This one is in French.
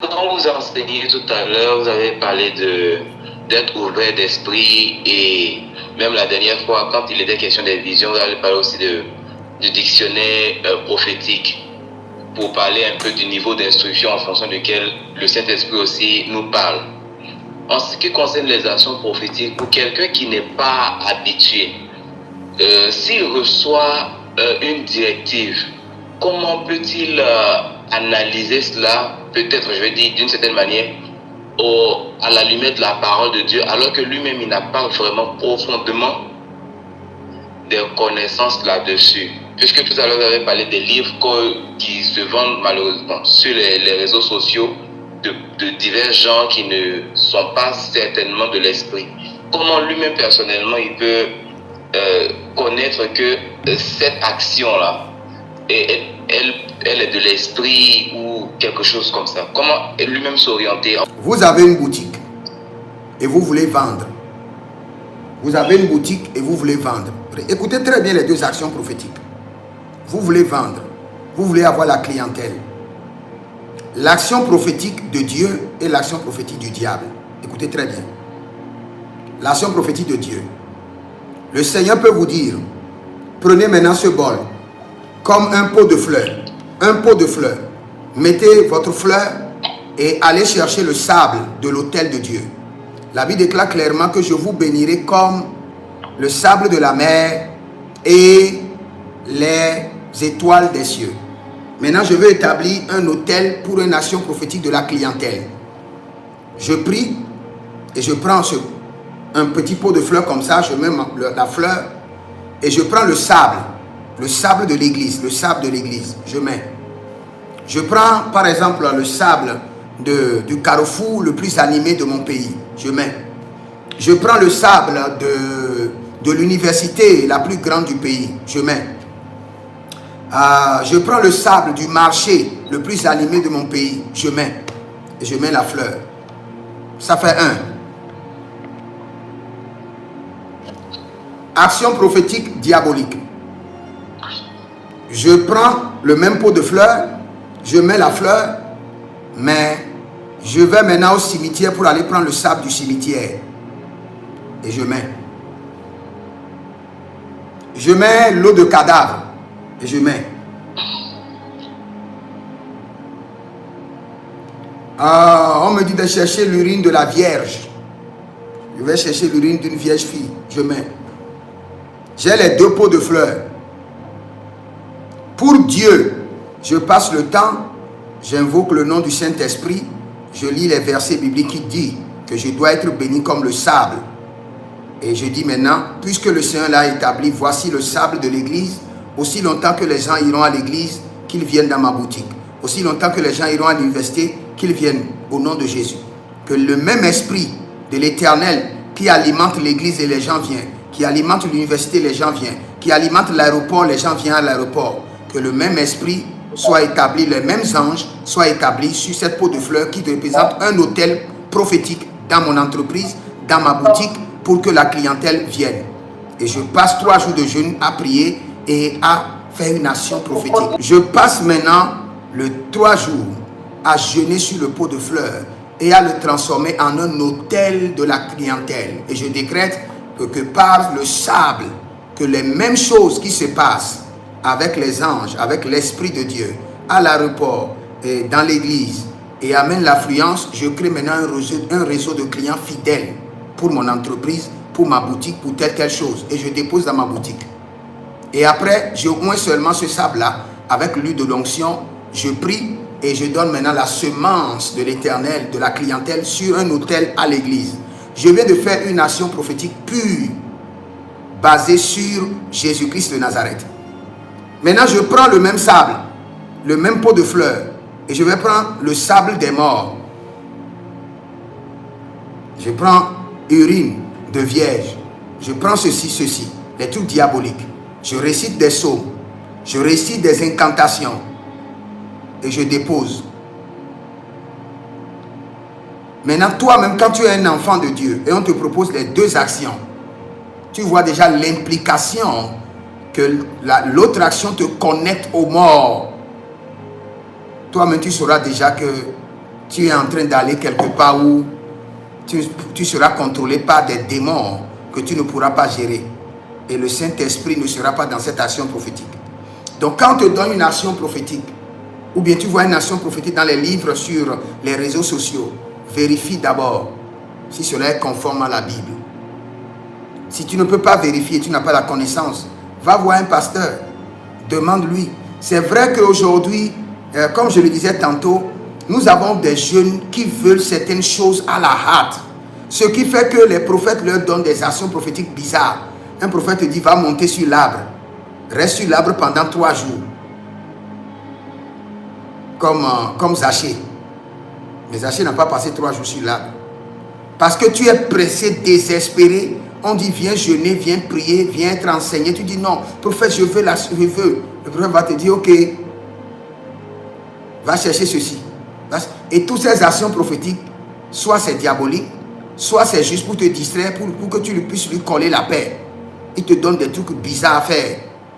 Quand vous enseignez tout à l'heure, vous avez parlé d'être ouvert d'esprit et même la dernière fois, quand il était question des visions, vous avez parlé aussi du dictionnaire prophétique pour parler un peu du niveau d'instruction en fonction duquel le Saint-Esprit aussi nous parle. En ce qui concerne les actions prophétiques, pour quelqu'un qui n'est pas habitué, s'il reçoit une directive, comment peut-il analyser cela, peut-être, je vais dire d'une certaine manière, à la lumière de la parole de Dieu, alors que lui-même, il n'a pas vraiment profondément des connaissances là-dessus. Puisque tout à l'heure, vous avez parlé des livres qui se vendent malheureusement sur les réseaux sociaux de divers gens qui ne sont pas certainement de l'esprit. Comment lui-même, personnellement, il peut connaître que cette action-là, elle est de l'esprit ou quelque chose comme ça. Comment lui-même s'orienter? Vous avez une boutique et vous voulez vendre. Vous avez une boutique et vous voulez vendre. Écoutez très bien les deux actions prophétiques. Vous voulez vendre. Vous voulez avoir la clientèle. L'action prophétique de Dieu et l'action prophétique du diable. Écoutez très bien. L'action prophétique de Dieu. Le Seigneur peut vous dire, prenez maintenant ce bol comme un pot de fleurs. Un pot de fleurs. Mettez votre fleur et allez chercher le sable de l'autel de Dieu. La Bible déclare clairement que je vous bénirai comme le sable de la mer et les étoiles des cieux. Maintenant, je veux établir un autel pour une action prophétique de la clientèle. Je prie et je prends un petit pot de fleurs comme ça, je mets la fleur et je prends le sable de l'église, je mets. Je prends par exemple le sable du carrefour le plus animé de mon pays, je mets. Je prends le sable de l'université la plus grande du pays, je mets. Je prends le sable du marché le plus animé de mon pays, je mets. Et je mets la fleur. Ça fait un. Action prophétique diabolique. Je prends le même pot de fleurs, je mets la fleur, mais je vais maintenant au cimetière pour aller prendre le sable du cimetière. Et je mets. Je mets l'eau de cadavre. Et je mets. On me dit de chercher l'urine de la Vierge. Je vais chercher l'urine d'une vierge fille. Je mets. J'ai les deux pots de fleurs. Pour Dieu, je passe le temps, j'invoque le nom du Saint-Esprit, je lis les versets bibliques qui disent que je dois être béni comme le sable. Et je dis maintenant, puisque le Seigneur l'a établi, voici le sable de l'église, aussi longtemps que les gens iront à l'église, qu'ils viennent dans ma boutique. Aussi longtemps que les gens iront à l'université, qu'ils viennent au nom de Jésus. Que le même esprit de l'Éternel qui alimente l'église et les gens viennent, qui alimente l'université, les gens viennent, qui alimente l'aéroport, les gens viennent à l'aéroport. Que le même esprit soit établi, les mêmes anges soient établis sur cette pot de fleurs qui représente un autel prophétique dans mon entreprise, dans ma boutique, pour que la clientèle vienne. Et je passe 3 jours de jeûne à prier et à faire une action prophétique. Je passe maintenant le 3 jours à jeûner sur le pot de fleurs et à le transformer en un autel de la clientèle. Et je décrète que par le sable, que les mêmes choses qui se passent avec les anges, avec l'Esprit de Dieu, à l'aéroport et dans l'église, et amène l'affluence, je crée maintenant un réseau de clients fidèles pour mon entreprise, pour ma boutique, pour telle chose. Et je dépose dans ma boutique. Et après, je oins seulement ce sable-là avec l'huile de l'onction. Je prie et je donne maintenant la semence de l'Éternel, de la clientèle, sur un autel à l'église. Je viens de faire une action prophétique pure, basée sur Jésus-Christ de Nazareth. Maintenant, je prends le même sable, le même pot de fleurs, et je vais prendre le sable des morts. Je prends urine de vierge. Je prends ceci, les trucs diaboliques. Je récite des psaumes. Je récite des incantations. Et je dépose. Maintenant, toi-même, quand tu es un enfant de Dieu, et on te propose les deux actions, tu vois déjà l'implication que l'autre action te connecte aux morts. Toi-même, tu sauras déjà que tu es en train d'aller quelque part où tu seras contrôlé par des démons que tu ne pourras pas gérer. Et le Saint-Esprit ne sera pas dans cette action prophétique. Donc quand on te donne une action prophétique, ou bien tu vois une action prophétique dans les livres sur les réseaux sociaux, vérifie d'abord si cela est conforme à la Bible. Si tu ne peux pas vérifier, tu n'as pas la connaissance, va voir un pasteur, demande-lui. C'est vrai qu'aujourd'hui, comme je le disais tantôt, nous avons des jeunes qui veulent certaines choses à la hâte. Ce qui fait que les prophètes leur donnent des actions prophétiques bizarres. Un prophète te dit, va monter sur l'arbre. Reste sur l'arbre pendant 3 jours. Comme Zachée. Mais Zachée n'a pas passé 3 jours sur l'arbre. Parce que tu es pressé, désespéré. On dit, viens jeûner, viens prier, viens être enseigné. Tu dis, non, prophète, je veux. Le prophète va te dire, ok, va chercher ceci. Et toutes ces actions prophétiques, soit c'est diabolique, soit c'est juste pour te distraire, pour que tu puisses lui coller la paix. Il te donne des trucs bizarres à faire.